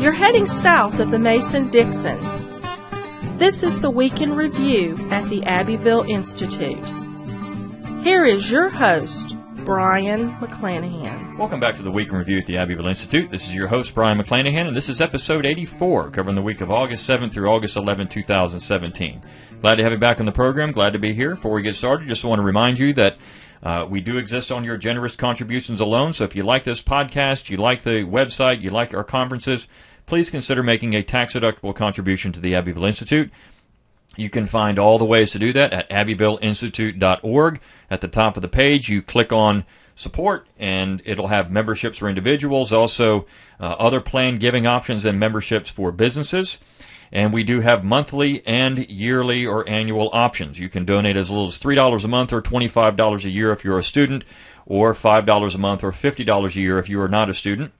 You're heading south of the Mason-Dixon. This is the Week in Review at the Abbeville Institute. Here is your host, Brian McClanahan. Welcome back to the Week in Review at the Abbeville Institute. This is your host, Brian McClanahan, and this is episode 84, covering the week of August 7th through August 11, 2017. Glad to have you back on the program. Glad to be here. Before we get started, just want to remind you that we do exist on your generous contributions alone, so if you like this podcast, you like the website, you like our conferences, please consider making a tax-deductible contribution to the Abbeville Institute. You can find all the ways to do that at abbevilleinstitute.org. At the top of the page, you click on support, and it'll have memberships for individuals, also other planned giving options and memberships for businesses. And we do have monthly and yearly or annual options. You can donate as little as $3 a month or $25 a year if you're a student, or $5 a month or $50 a year if you are not a student.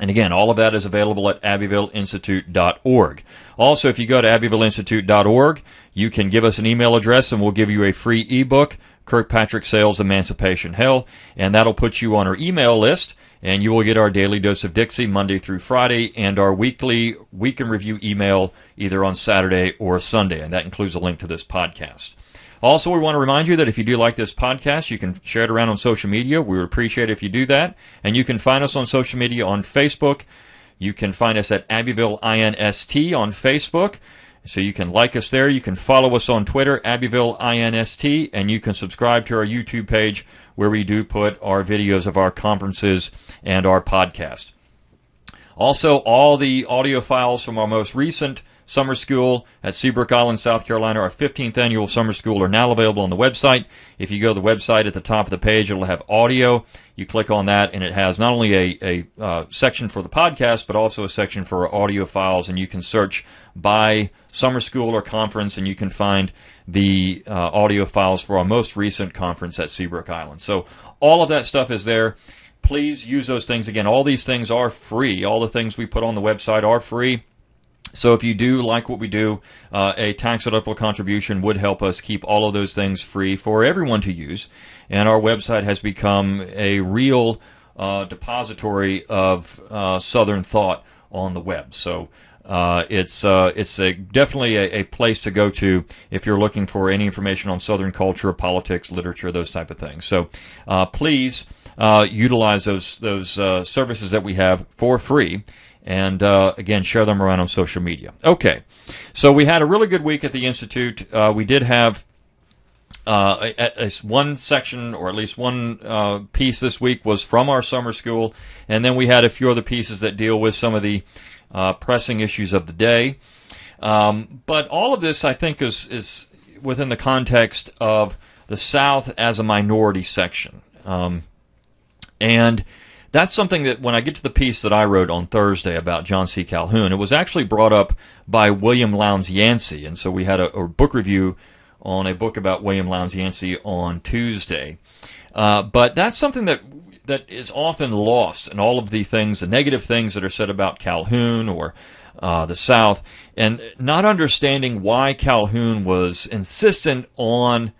And again, all of that is available at abbevilleinstitute.org. Also, if you go to abbevilleinstitute.org, you can give us an email address and we'll give you a free ebook, Kirkpatrick Sale's Emancipation Hell, and that'll put you on our email list, and you will get our Daily Dose of Dixie Monday through Friday and our weekly Week in Review email either on Saturday or Sunday, and that includes a link to this podcast. Also, we want to remind you that if you do like this podcast, you can share it around on social media. We would appreciate it if you do that. And you can find us on social media on Facebook. You can find us at Abbeville INST on Facebook. So you can like us there. You can follow us on Twitter, Abbeville INST. And you can subscribe to our YouTube page where we do put our videos of our conferences and our podcast. Also, all the audio files from our most recent summer school at Seabrook Island, South Carolina, our 15th annual summer school, are now available on the website. If you go to the website at the top of the page, it'll have audio. You click on that, and it has not only a section for the podcast, but also a section for our audio files, and you can search by summer school or conference, and you can find the audio files for our most recent conference at Seabrook Island. So all of that stuff is there. Please use those things. Again, all these things are free. All the things we put on the website are free. So if you do like what we do, a tax-deductible contribution would help us keep all of those things free for everyone to use. And our website has become a real depository of Southern thought on the web. So it's definitely a place to go to if you're looking for any information on Southern culture, politics, literature, those type of things. So please utilize those services that we have for free. And, again, share them around on social media. Okay, so we had a really good week at the Institute. We did have one section, or at least one piece this week was from our summer school, and then we had a few other pieces that deal with some of the pressing issues of the day. But all of this, I think, is within the context of the South as a minority section. And that's something that when I get to the piece that I wrote on Thursday about John C. Calhoun, it was actually brought up by William Lowndes Yancey. And so we had a book review on a book about William Lowndes Yancey on Tuesday. But that's something that is often lost in all of the things, the negative things that are said about Calhoun or the South, and not understanding why Calhoun was insistent on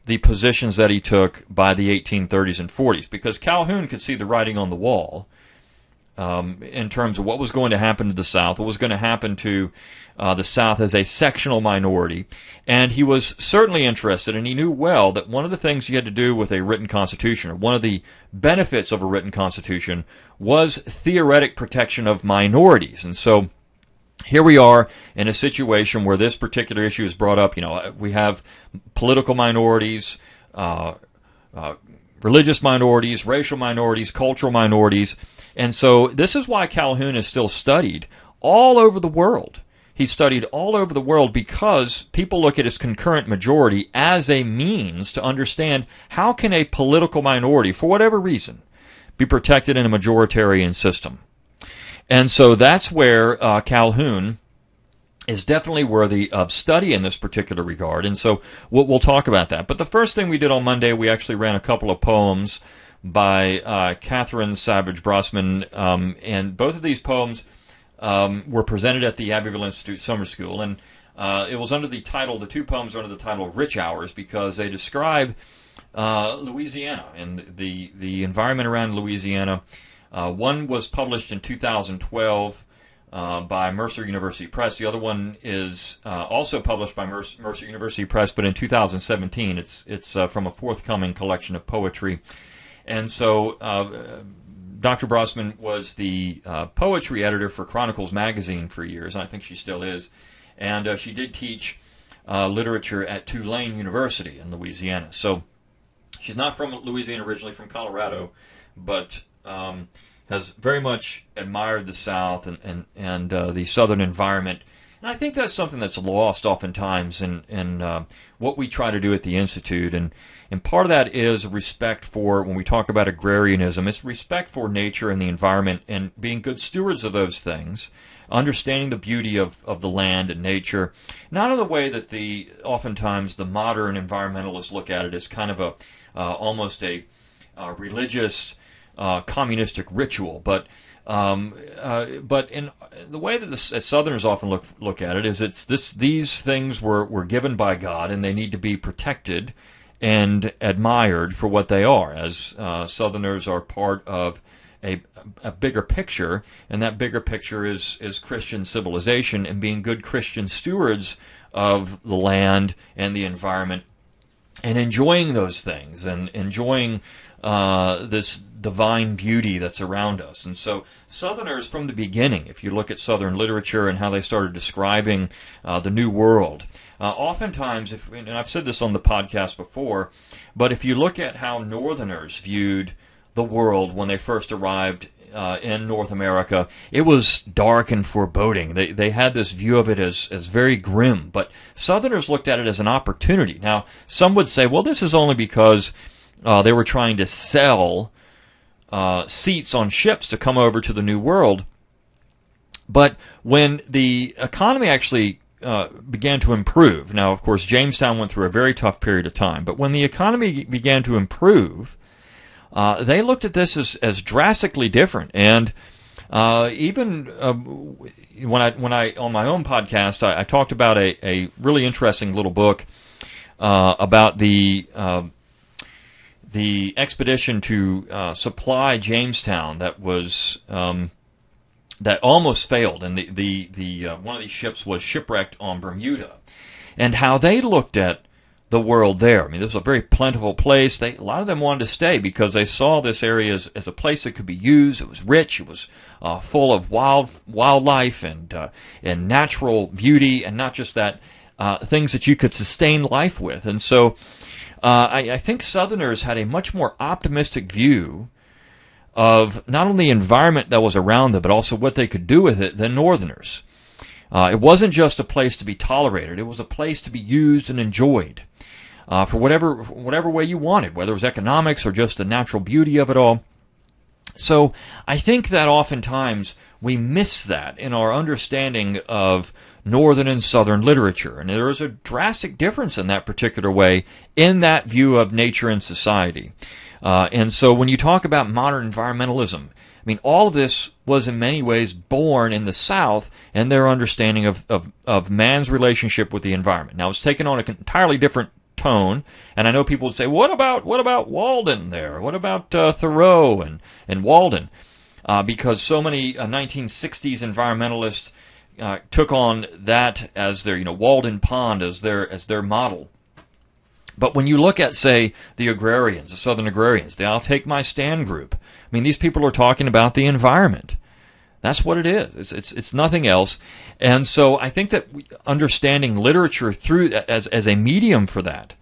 the positions that he took by the 1830s and 40s, because Calhoun could see the writing on the wall in terms of what was going to happen to the South, what was going to happen to the South as a sectional minority, and he was certainly interested, and he knew well that one of the things you had to do with a written constitution, or one of the benefits of a written constitution, was theoretic protection of minorities. And so here we are in a situation where this particular issue is brought up. You know, we have political minorities, religious minorities, racial minorities, cultural minorities. And so this is why Calhoun is still studied all over the world. He's studied all over the world because people look at his concurrent majority as a means to understand how can a political minority, for whatever reason, be protected in a majoritarian system. And so that's where Calhoun is definitely worthy of study in this particular regard. And so we'll talk about that. But the first thing we did on Monday, we actually ran a couple of poems by Catherine Savage Brosman. And both of these poems were presented at the Abbeville Institute Summer School. And it was under the title, the two poems are under the title Rich Hours, because they describe Louisiana and the environment around Louisiana. One was published in 2012 by Mercer University Press. The other one is also published by Mercer University Press, but in 2017. It's from a forthcoming collection of poetry. And so Dr. Brossman was the poetry editor for Chronicles magazine for years, and I think she still is. And she did teach literature at Tulane University in Louisiana. So she's not from Louisiana originally, from Colorado, but has very much admired the South and the Southern environment. And I think that's something that's lost oftentimes in what we try to do at the Institute. And part of that is respect for, when we talk about agrarianism, it's respect for nature and the environment and being good stewards of those things, understanding the beauty of the land and nature, not in the way that oftentimes the modern environmentalists look at it as kind of almost a religious communistic ritual, but in the way that as Southerners often look at it is these things were given by God and they need to be protected and admired for what they are, as Southerners are part of a bigger picture, and that bigger picture is Christian civilization and being good Christian stewards of the land and the environment and enjoying those things and enjoying this divine beauty that's around us. And so Southerners from the beginning, if you look at Southern literature and how they started describing the New World, oftentimes, and I've said this on the podcast before, but if you look at how Northerners viewed the world when they first arrived in North America, it was dark and foreboding. They had this view of it as very grim, but Southerners looked at it as an opportunity. Now, some would say, well, this is only because they were trying to sell seats on ships to come over to the New World. But when the economy actually began to improve, now, of course, Jamestown went through a very tough period of time, but when the economy began to improve, they looked at this as drastically different. And even when I on my own podcast, I talked about a really interesting little book about the expedition to supply Jamestown that was that almost failed, and the one of these ships was shipwrecked on Bermuda, and how they looked at the world there. I mean, this was a very plentiful place. A lot of them wanted to stay because they saw this area as a place that could be used. It was rich. It was full of wildlife and natural beauty, and not just that, things that you could sustain life with. And so I think Southerners had a much more optimistic view of not only the environment that was around them, but also what they could do with it than Northerners. It wasn't just a place to be tolerated. It was a place to be used and enjoyed for whatever way you wanted, whether it was economics or just the natural beauty of it all. So I think that oftentimes we miss that in our understanding of Northern and Southern literature. And there is a drastic difference in that particular way in that view of nature and society. And so when you talk about modern environmentalism, I mean, all of this was in many ways born in the South and their understanding of man's relationship with the environment. Now, it's taken on an entirely different tone, and I know people would say, what about Walden there? What about Thoreau and Walden? Because so many 1960s environmentalists took on that as their, Walden Pond as their model. But when you look at, say, the agrarians, the Southern agrarians, the I'll Take My Stand group, I mean, these people are talking about the environment. That's what it is. It's nothing else. And so I think that understanding literature through as a medium for that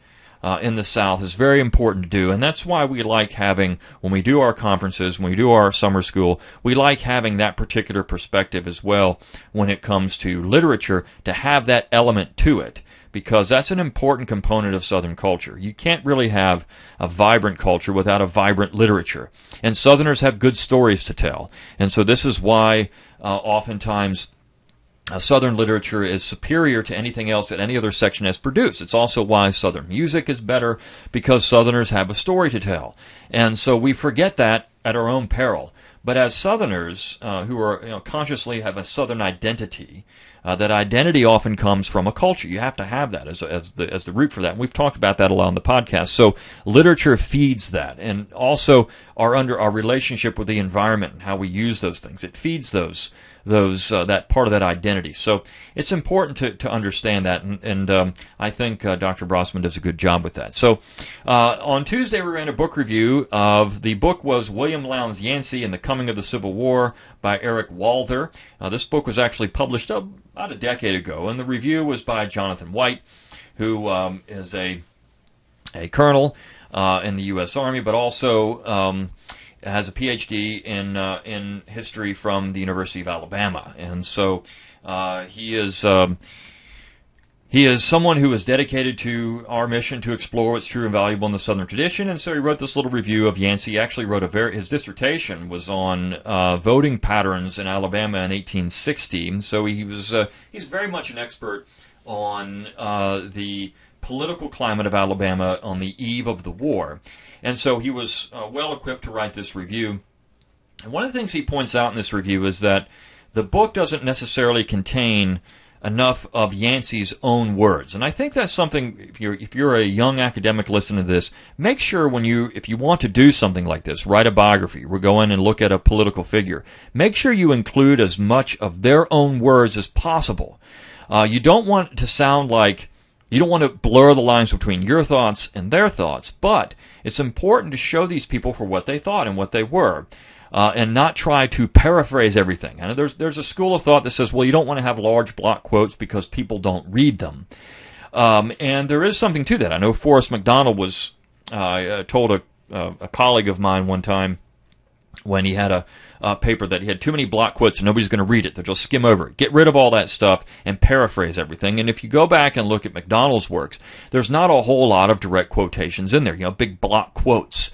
in the South is very important to do. And that's why we like having, when we do our conferences, when we do our summer school, we like having that particular perspective as well when it comes to literature, to have that element to it, because that's an important component of Southern culture. You can't really have a vibrant culture without a vibrant literature. And Southerners have good stories to tell. And so this is why oftentimes Southern literature is superior to anything else that any other section has produced. It's also why Southern music is better, because Southerners have a story to tell. And so we forget that at our own peril. But as Southerners who are consciously have a Southern identity, that identity often comes from a culture. You have to have that as the root for that. And we've talked about that a lot on the podcast. So literature feeds that, and also our relationship with the environment and how we use those things. It feeds that part of that identity. So it's important to understand that, and I think Dr. Brossman does a good job with that. So on Tuesday we ran a book review of the book was William Lowndes Yancey and the Coming of the Civil War by Eric Walther. This book was actually published about a decade ago, and the review was by Jonathan White, who is a colonel in the U.S. Army, but also has a PhD in history from the University of Alabama, and so he is someone who is dedicated to our mission to explore what's true and valuable in the Southern tradition. And so he wrote this little review of Yancey. He actually wrote his dissertation was on voting patterns in Alabama in 1860. And so he's very much an expert on the political climate of Alabama on the eve of the war. And so he was well equipped to write this review. And one of the things he points out in this review is that the book doesn't necessarily contain enough of Yancey's own words. And I think that's something, if you're a young academic listening to this, make sure if you want to do something like this, write a biography, we're going and look at a political figure, make sure you include as much of their own words as possible. You don't want to sound like, you don't want to blur the lines between your thoughts and their thoughts, but it's important to show these people for what they thought and what they were. And not try to paraphrase everything. And there's a school of thought that says, well, you don't want to have large block quotes because people don't read them. And there is something to that. I know Forrest McDonald was told a colleague of mine one time when he had a paper that he had too many block quotes and nobody's going to read it. They'll just skim over it. Get rid of all that stuff and paraphrase everything. And if you go back and look at McDonald's works, there's not a whole lot of direct quotations in there, big block quotes.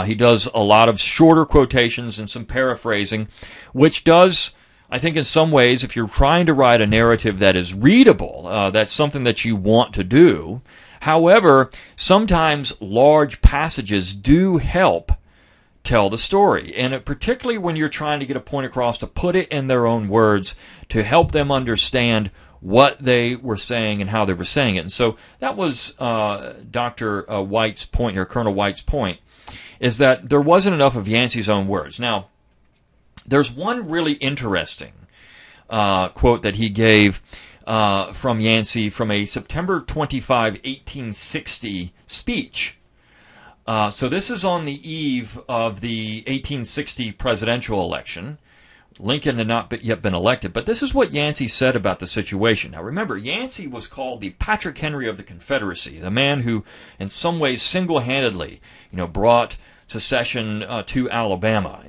He does a lot of shorter quotations and some paraphrasing, which does, I think in some ways, if you're trying to write a narrative that is readable, that's something that you want to do. However, sometimes large passages do help tell the story, and particularly when you're trying to get a point across, to put it in their own words, to help them understand what they were saying and how they were saying it. And so that was Dr. White's point, or Colonel White's point, is that there wasn't enough of Yancey's own words. Now, there's one really interesting quote that he gave from Yancey from a September 25, 1860 speech. So this is on the eve of the 1860 presidential election. Lincoln had not yet been elected, but this is what Yancey said about the situation. Now remember, Yancey was called the Patrick Henry of the Confederacy, the man who in some ways single-handedly brought secession to Alabama.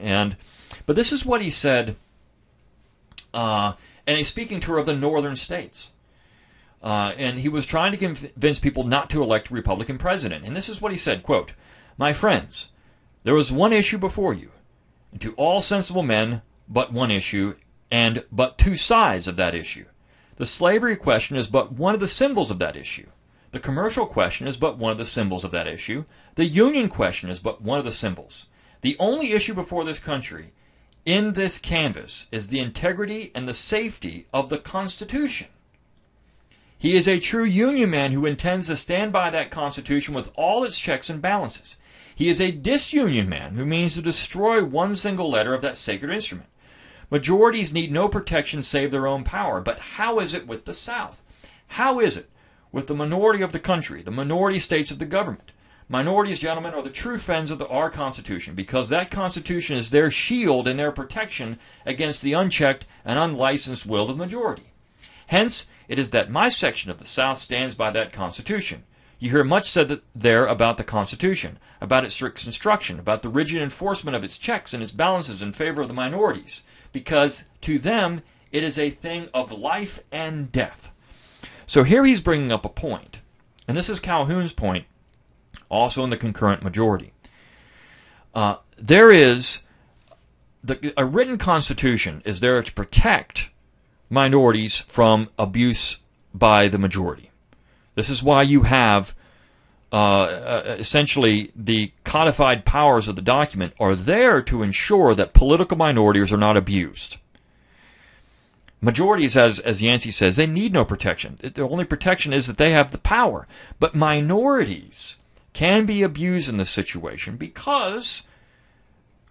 But this is what he said in a speaking tour of the northern states. And he was trying to convince people not to elect a Republican president. And this is what he said, quote, "My friends, there was one issue before you, and to all sensible men but one issue, and but two sides of that issue. The slavery question is but one of the symbols of that issue. The commercial question is but one of the symbols of that issue. The Union question is but one of the symbols. The only issue before this country in this canvass is the integrity and the safety of the Constitution. He is a true Union man who intends to stand by that Constitution with all its checks and balances. He is a disunion man who means to destroy one single letter of that sacred instrument. Majorities need no protection save their own power. But how is it with the South? How is it with the minority of the country, the minority states of the government? Minorities, gentlemen, are the true friends of our Constitution, because that Constitution is their shield and their protection against the unchecked and unlicensed will of the majority. Hence, it is that my section of the South stands by that Constitution. You hear much said there about the Constitution, about its strict construction, about the rigid enforcement of its checks and its balances in favor of the minorities, because to them it is a thing of life and death." So here he's bringing up a point, and this is Calhoun's point, also in the concurrent majority. There is a written Constitution is there to protect minorities from abuse by the majority. This is why you have essentially the codified powers of the document are there to ensure that political minorities are not abused. Majorities, as Yancey says, they need no protection. The only protection is that they have the power. But minorities can be abused in this situation because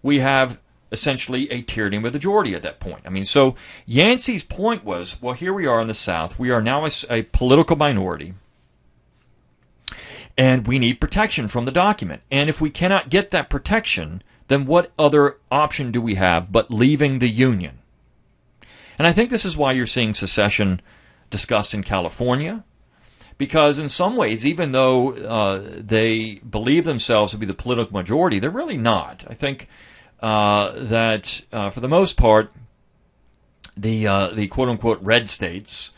we have essentially a tyranny majority at that point. I mean, so Yancey's point was, well, here we are in the South. We are now a political minority, and we need protection from the document. And if we cannot get that protection, then what other option do we have but leaving the Union? And I think this is why you're seeing secession discussed in California, because in some ways, even though they believe themselves to be the political majority, they're really not. I think that for the most part, the quote-unquote red states,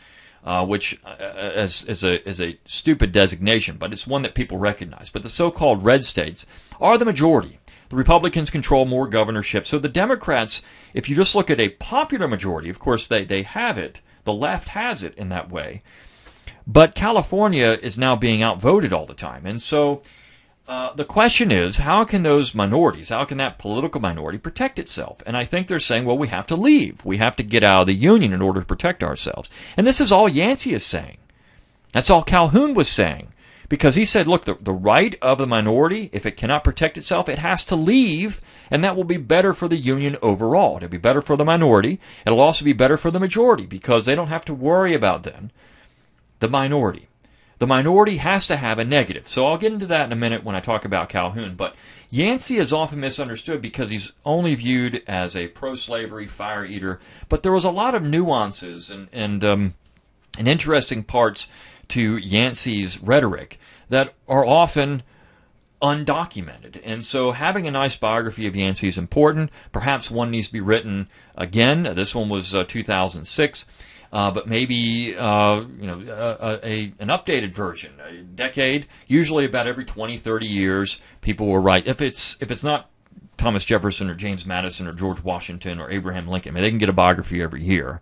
which is a stupid designation, but it's one that people recognize, but the so-called red states are the majority. The Republicans control more governorships. So the Democrats, if you just look at a popular majority, of course they have it. The left has it in that way. But California is now being outvoted all the time. And so the question is, how can those minorities, how can that political minority protect itself? And I think they're saying, well, we have to leave. We have to get out of the Union in order to protect ourselves. And this is all Yancey is saying. That's all Calhoun was saying. Because he said, look, the right of the minority, if it cannot protect itself, it has to leave, and that will be better for the Union overall. It'll be better for the minority. It'll also be better for the majority, because they don't have to worry about then the minority. The minority has to have a negative. So I'll get into that in a minute when I talk about Calhoun. But Yancey is often misunderstood because he's only viewed as a pro-slavery fire eater. But there was a lot of nuances and interesting parts to Yancey's rhetoric that are often undocumented. And so having a nice biography of Yancey is important. Perhaps one needs to be written again. This one was 2006. But maybe an updated version, a decade, usually about every 20, 30 years, people will write. If it's not Thomas Jefferson or James Madison or George Washington or Abraham Lincoln, I mean, they can get a biography every year.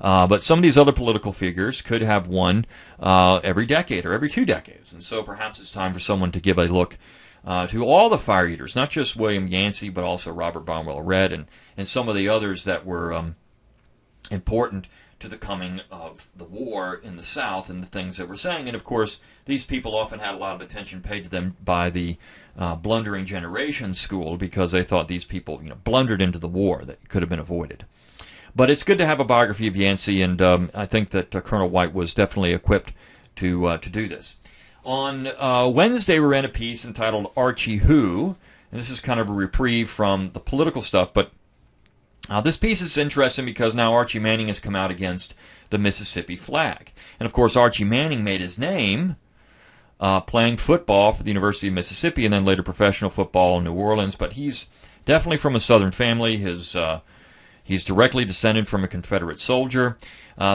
But some of these other political figures could have one every decade or every 2 decades. And so perhaps it's time for someone to give a look to all the fire eaters, not just William Yancey, but also Robert Barnwell Red and some of the others that were important to the coming of the war in the South and the things that we're saying. And of course, these people often had a lot of attention paid to them by the blundering generation school because they thought these people blundered into the war that could have been avoided. But it's good to have a biography of Yancey, and I think that Colonel White was definitely equipped to do this. On Wednesday, we ran a piece entitled Archie Who, and this is kind of a reprieve from the political stuff, but this piece is interesting because now Archie Manning has come out against the Mississippi flag. And of course, Archie Manning made his name playing football for the University of Mississippi and then later professional football in New Orleans, but he's definitely from a Southern family. He's directly descended from a Confederate soldier.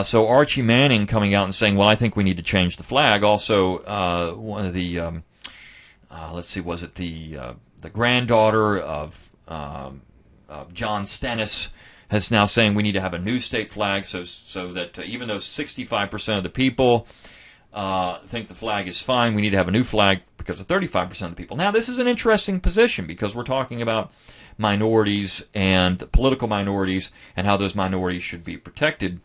So Archie Manning coming out and saying, well, I think we need to change the flag. Also, one of the, was it the granddaughter of John Stennis is now saying we need to have a new state flag so that even though 65% of the people think the flag is fine, we need to have a new flag because of 35% of the people. Now, this is an interesting position because we're talking about minorities and political minorities and how those minorities should be protected.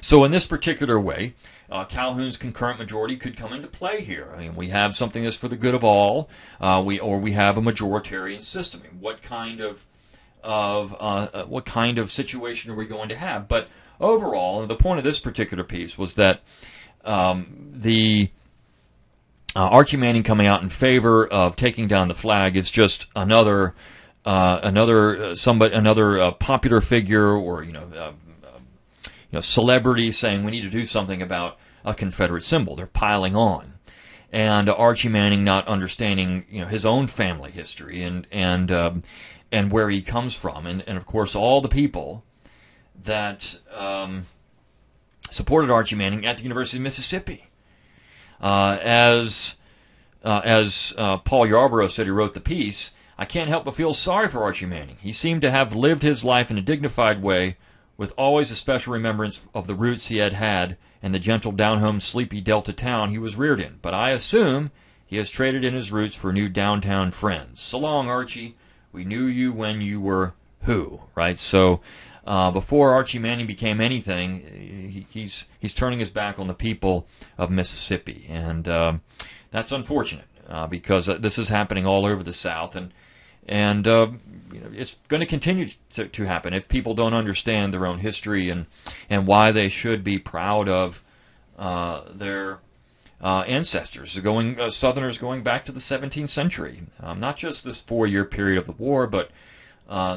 So in this particular way, Calhoun's concurrent majority could come into play here. I mean, we have something that's for the good of all, we have a majoritarian system. I mean, what kind of situation are we going to have? But overall, the point of this particular piece was that Archie Manning coming out in favor of taking down the flag is just another popular figure or celebrity saying we need to do something about a Confederate symbol. They're piling on, and Archie Manning not understanding his own family history and where he comes from, and of course all the people that supported Archie Manning at the University of Mississippi. As Paul Yarborough said, who wrote the piece, I can't help but feel sorry for Archie Manning. He seemed to have lived his life in a dignified way with always a special remembrance of the roots he had had and the gentle down-home sleepy Delta town he was reared in. But I assume he has traded in his roots for new downtown friends. So long, Archie. We knew you when you were who, right? So before Archie Manning became anything, he's turning his back on the people of Mississippi. And that's unfortunate because this is happening all over the South. And it's going to continue to happen if people don't understand their own history and why they should be proud of their ancestors, Southerners going back to the 17th century. Not just this 4-year period of the war, but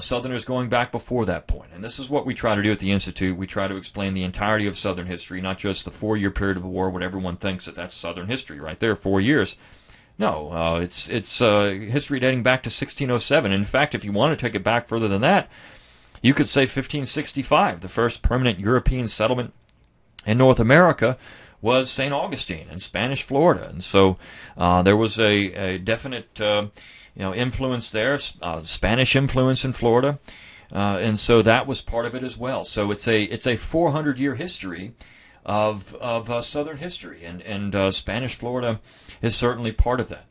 Southerners going back before that point. And this is what we try to do at the Institute. We try to explain the entirety of Southern history, not just the 4-year period of the war, what everyone thinks that's Southern history right there, 4 years. No, it's history dating back to 1607. In fact, if you want to take it back further than that, you could say 1565. The first permanent European settlement in North America was St. Augustine in Spanish Florida. And so there was a definite influence there, Spanish influence in Florida. And so that was part of it as well. So it's a 400-year history of Southern history, and Spanish Florida is certainly part of that.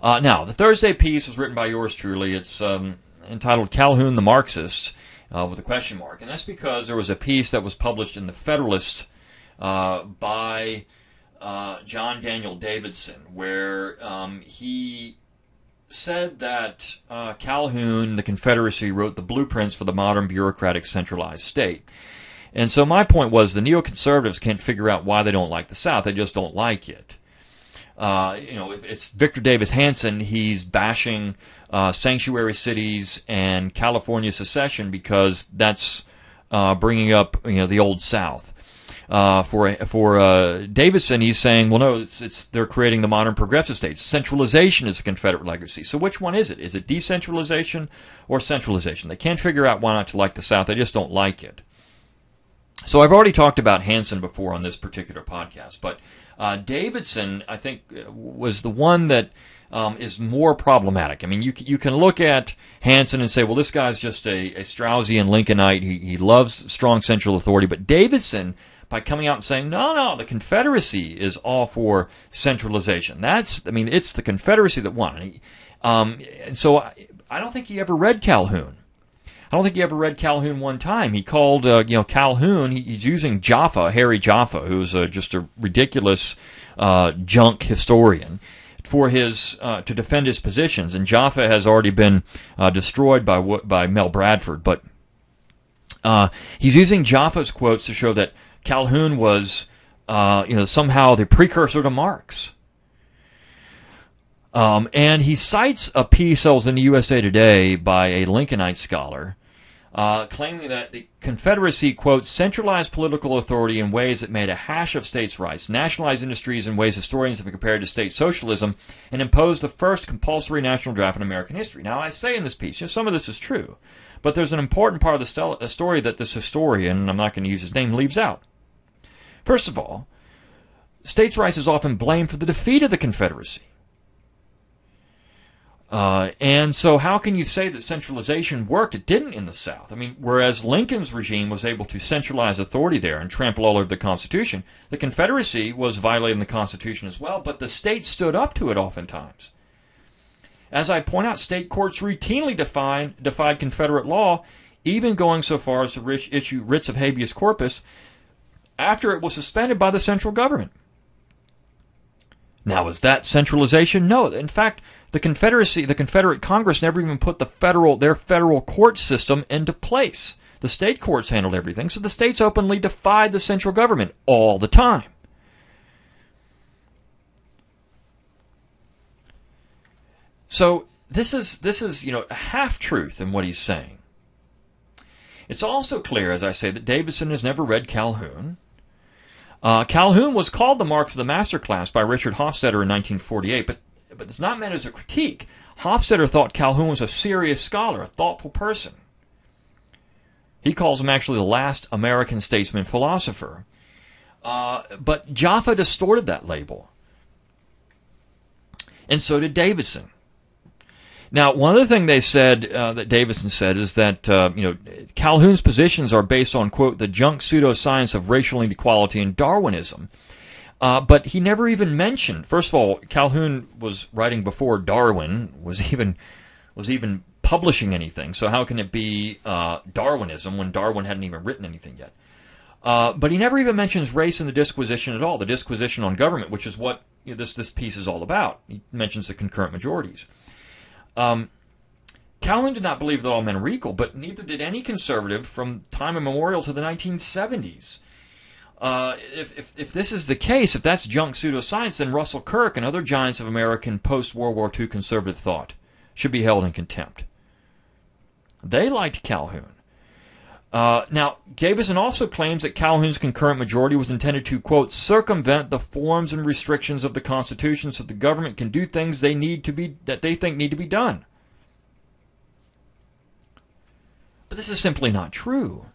Now, the Thursday piece was written by yours truly. It's entitled Calhoun the Marxist, with a question mark, and that's because there was a piece that was published in the Federalist by John Daniel Davidson, where he said that Calhoun, the Confederacy, wrote the blueprints for the modern bureaucratic centralized state. And so my point was the neoconservatives can't figure out why they don't like the South. They just don't like it. If it's Victor Davis Hanson, he's bashing sanctuary cities and California secession because that's bringing up the old South. For Davison, he's saying, well, no, they're creating the modern progressive state. Centralization is the Confederate legacy. So which one is it? Is it decentralization or centralization? They can't figure out why not to like the South. They just don't like it. So I've already talked about Hanson before on this particular podcast, but Davidson, I think, was the one that is more problematic. I mean, you can look at Hanson and say, well, this guy's just a Straussian Lincolnite. He loves strong central authority. But Davidson, by coming out and saying, no, the Confederacy is all for centralization. It's the Confederacy that won. And so I don't think he ever read Calhoun. I don't think he ever read Calhoun one time. He called, Calhoun, he's using Harry Jaffa, who's just a ridiculous junk historian, for to defend his positions. And Jaffa has already been destroyed by Mel Bradford. But he's using Jaffa's quotes to show that Calhoun was, somehow the precursor to Marx. And he cites a piece that was in the USA Today by a Lincolnite scholar, claiming that the Confederacy, quote, centralized political authority in ways that made a hash of states' rights, nationalized industries in ways historians have compared to state socialism, and imposed the first compulsory national draft in American history. Now, I say in this piece, some of this is true, but there's an important part of the story that this historian, I'm not going to use his name, leaves out. First of all, states' rights is often blamed for the defeat of the Confederacy. And so how can you say that centralization worked? It didn't in the South. I mean, whereas Lincoln's regime was able to centralize authority there and trample all over the Constitution, the Confederacy was violating the Constitution as well, but the states stood up to it oftentimes. As I point out, state courts routinely defied Confederate law, even going so far as to issue writs of habeas corpus after it was suspended by the central government. Now, is that centralization? No. In fact, the Confederate Congress never even put their federal court system into place. The state courts handled everything, so the states openly defied the central government all the time. So this is a half-truth in what he's saying. It's also clear, as I say, that Davidson has never read Calhoun. Calhoun was called the Marx of the Master Class by Richard Hofstadter in 1948, but it's not meant as a critique. Hofstadter thought Calhoun was a serious scholar, a thoughtful person. He calls him actually the last American statesman philosopher. But Jaffa distorted that label. And so did Davidson. Now, one other thing they said, that Davison said, is that Calhoun's positions are based on, quote, the junk pseudoscience of racial inequality and Darwinism. But he never even mentioned. First of all, Calhoun was writing before Darwin was even publishing anything. So how can it be Darwinism when Darwin hadn't even written anything yet? But he never even mentions race in the disquisition at all. The disquisition on government, which is what this piece is all about. He mentions the concurrent majorities. Calhoun did not believe that all men are equal, but neither did any conservative from time immemorial to the 1970s. If this is the case, if that's junk pseudoscience, then Russell Kirk and other giants of American post-World War II conservative thought should be held in contempt. They liked Calhoun. Now, Davison also claims that Calhoun's concurrent majority was intended to, quote, circumvent the forms and restrictions of the Constitution so the government can do things that they think need to be done. But this is simply not true.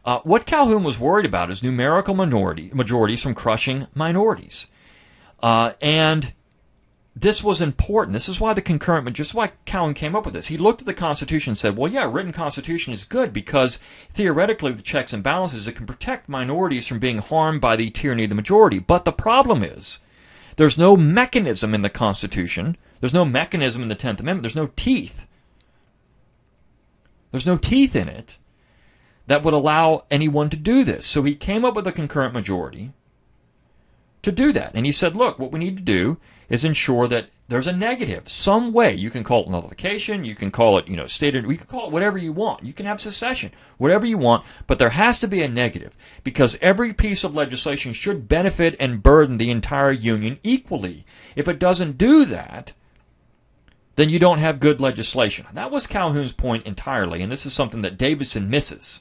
What Calhoun was worried about is numerical majorities from crushing minorities. And this was important. This is why the concurrent, just why Calhoun came up with this. He looked at the Constitution and said, well, yeah, a written Constitution is good because theoretically the checks and balances, it can protect minorities from being harmed by the tyranny of the majority. But the problem is there's no mechanism in the Constitution. There's no mechanism in the 10th Amendment. There's no teeth. There's no teeth in it that would allow anyone to do this. So he came up with a concurrent majority to do that. And he said, look, what we need to do is ensure that there's a negative, some way. You can call it nullification, you can call it, stated, you can call it whatever you want. You can have secession, whatever you want, but there has to be a negative because every piece of legislation should benefit and burden the entire Union equally. If it doesn't do that, then you don't have good legislation. That was Calhoun's point entirely, and this is something that Davison misses.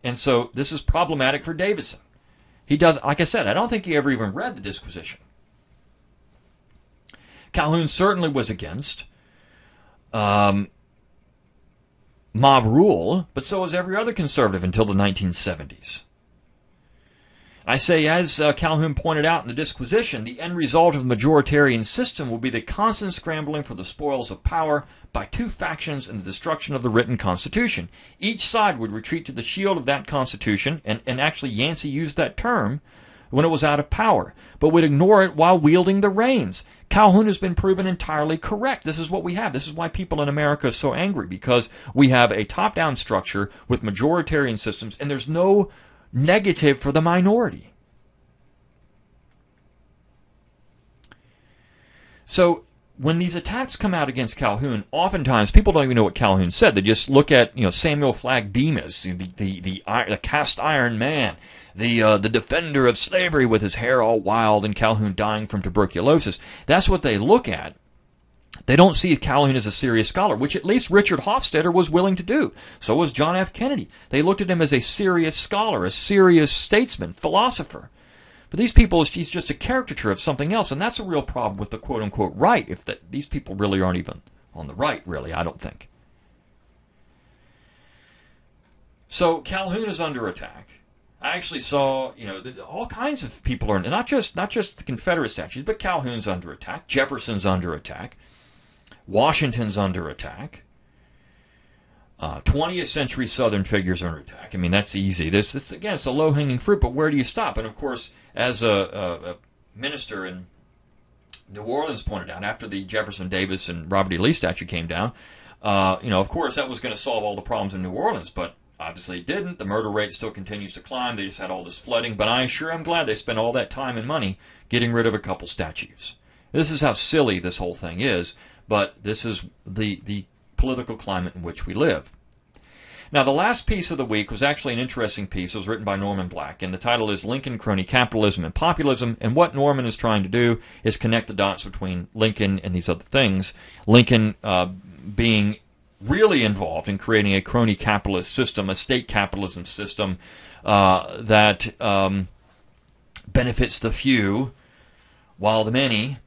And so this is problematic for Davison. He does, like I said, I don't think he ever even read the disquisition. Calhoun certainly was against mob rule, but so was every other conservative until the 1970s. I say, as Calhoun pointed out in the disquisition, the end result of the majoritarian system will be the constant scrambling for the spoils of power by two factions and the destruction of the written Constitution. Each side would retreat to the shield of that Constitution, and actually Yancey used that term when it was out of power, but would ignore it while wielding the reins. Calhoun has been proven entirely correct. This is what we have. This is why people in America are so angry, because we have a top-down structure with majoritarian systems, and there's no negative for the minority. So when these attacks come out against Calhoun, oftentimes people don't even know what Calhoun said. They just look at Samuel Flagg Bemis, the cast iron man, the defender of slavery with his hair all wild and Calhoun dying from tuberculosis. That's what they look at. They don't see Calhoun as a serious scholar, which at least Richard Hofstadter was willing to do. So was John F. Kennedy. They looked at him as a serious scholar, a serious statesman, philosopher. But these people, he's just a caricature of something else, and that's a real problem with the quote-unquote right, if these people really aren't even on the right, really, I don't think. So Calhoun is under attack. I actually saw, all kinds of people are, not just the Confederate statues, but Calhoun's under attack, Jefferson's under attack, Washington's under attack. 20th century Southern figures are under attack. I mean, that's easy. This again, it's a low-hanging fruit, but where do you stop? And of course, as a minister in New Orleans pointed out, after the Jefferson Davis and Robert E. Lee statue came down, of course, that was going to solve all the problems in New Orleans, but obviously it didn't. The murder rate still continues to climb. They just had all this flooding, but I sure am glad they spent all that time and money getting rid of a couple statues. This is how silly this whole thing is, but this is the political climate in which we live. Now, the last piece of the week was actually an interesting piece. It was written by Norman Black, and the title is Lincoln, Crony Capitalism, and Populism. And what Norman is trying to do is connect the dots between Lincoln and these other things. Lincoln being really involved in creating a crony capitalist system, a state capitalism system that benefits the few, while the many,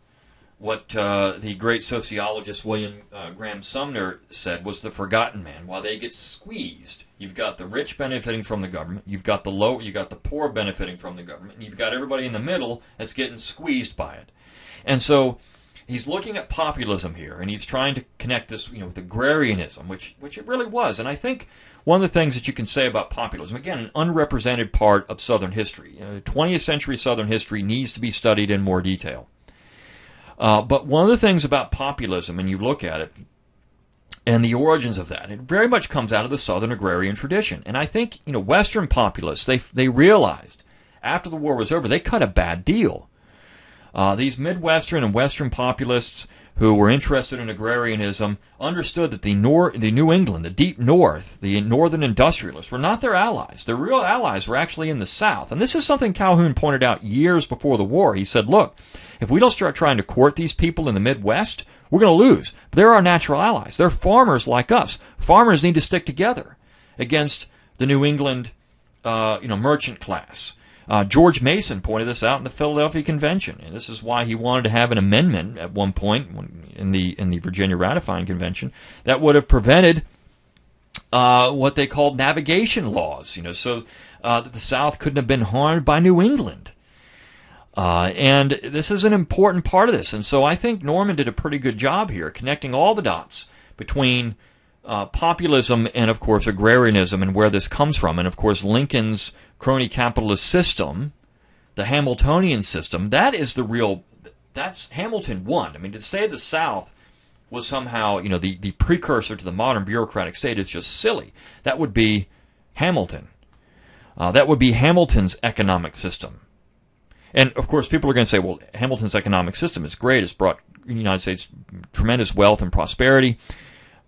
what the great sociologist William Graham Sumner said was the forgotten man. While they get squeezed, you've got the rich benefiting from the government, you've got the poor benefiting from the government, and you've got everybody in the middle that's getting squeezed by it. And so he's looking at populism here, and he's trying to connect this, with agrarianism, which it really was. And I think one of the things that you can say about populism, again, an unrepresented part of Southern history, 20th century Southern history needs to be studied in more detail. But one of the things about populism, and you look at it, and the origins of that, it very much comes out of the Southern agrarian tradition. And I think, Western populists, they realized after the war was over, they cut a bad deal. These Midwestern and Western populists who were interested in agrarianism understood that the New England, the deep North, the Northern industrialists were not their allies. Their real allies were actually in the South. And this is something Calhoun pointed out years before the war. He said, look, if we don't start trying to court these people in the Midwest, we're going to lose. But they're our natural allies. They're farmers like us. Farmers need to stick together against the New England, merchant class. George Mason pointed this out in the Philadelphia Convention, and this is why he wanted to have an amendment at one point in the Virginia Ratifying Convention that would have prevented what they called navigation laws, so that the South couldn't have been harmed by New England. And this is an important part of this, and so I think Norman did a pretty good job here connecting all the dots between populism and, of course, agrarianism and where this comes from. And, of course, Lincoln's crony capitalist system, the Hamiltonian system, that's Hamilton won. I mean, to say the South was somehow, the precursor to the modern bureaucratic state is just silly. That would be Hamilton. That would be Hamilton's economic system. And, of course, people are going to say, well, Hamilton's economic system is great. It's brought the United States tremendous wealth and prosperity.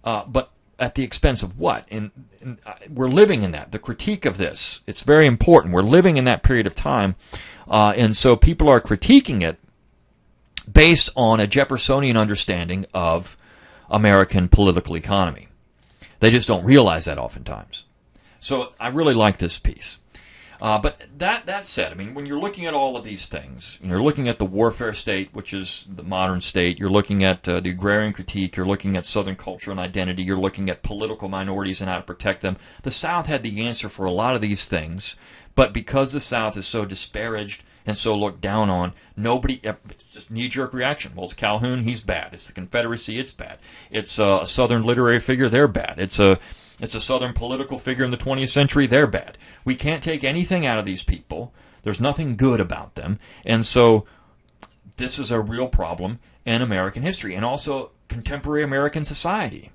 But at the expense of what? And we're living in that. The critique of this, it's very important. We're living in that period of time. And so people are critiquing it based on a Jeffersonian understanding of American political economy. They just don't realize that oftentimes. So I really like this piece. But that said, I mean, when you're looking at all of these things, you're looking at the warfare state, which is the modern state, you're looking at the agrarian critique, you're looking at Southern culture and identity, you're looking at political minorities and how to protect them. The South had the answer for a lot of these things, but because the South is so disparaged and so looked down on, it's just knee-jerk reaction. Well, it's Calhoun, he's bad. It's the Confederacy, it's bad. It's a Southern literary figure, they're bad. It's a Southern political figure in the 20th century, they're bad. We can't take anything out of these people. There's nothing good about them. And so this is a real problem in American history and also contemporary American society.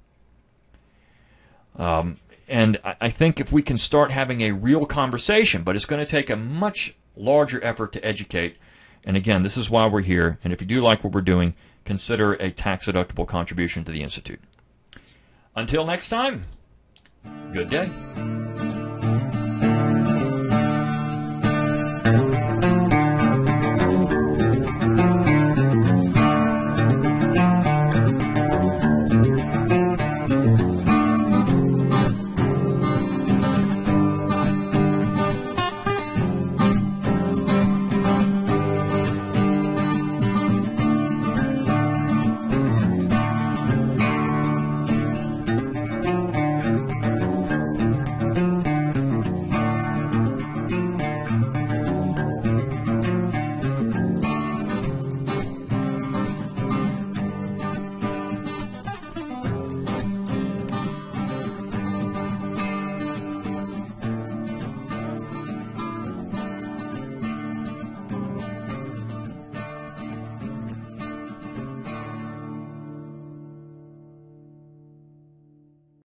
And I think if we can start having a real conversation, but it's going to take a much larger effort to educate. And again, this is why we're here. And if you do like what we're doing, consider a tax-deductible contribution to the Institute. Until next time. Good day.